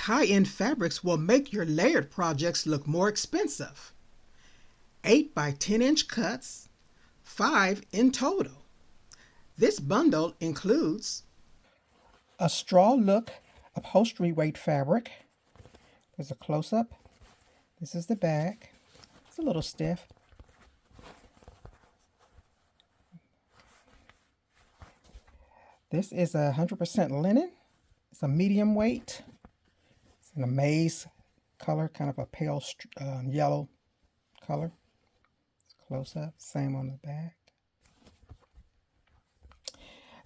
high-end fabrics will make your layered projects look more expensive. 8 by 10-inch cuts, 5 in total. This bundle includes a straw look upholstery weight fabric. There's a close-up. This is the back. It's a little stiff. This is 100% linen. It's a medium weight. It's in a maize color, kind of a pale yellow color. It's close up. Same on the back.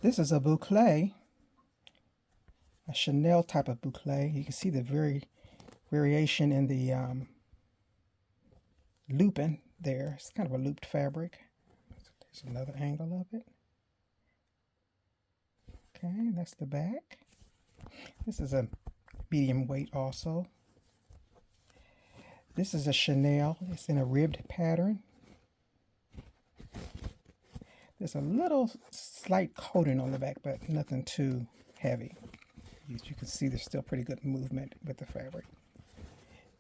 This is a boucle, a Chanel type of boucle. You can see the variation in the looping there. It's kind of a looped fabric. There's another angle of it. Okay, that's the back. This is a medium weight also. This is a Chanel. It's in a ribbed pattern. There's a little slight coating on the back, but nothing too heavy. As you can see, there's still pretty good movement with the fabric.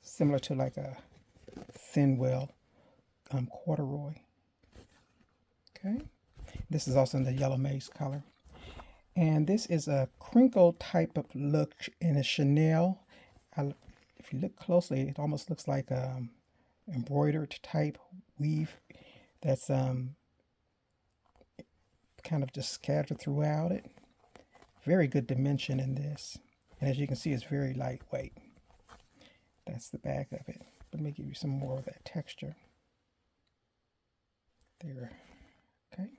Similar to like a thin well corduroy. Okay. This is also in the yellow maize color. And this is a crinkle type of look in a Chanel. If you look closely, it almost looks like embroidered type weave that's kind of just scattered throughout it. Very good dimension in this. And as you can see, it's very lightweight. That's the back of it. Let me give you some more of that texture. There. Okay.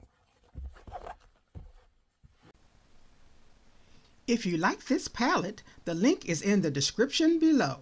If you like this palette, the link is in the description below.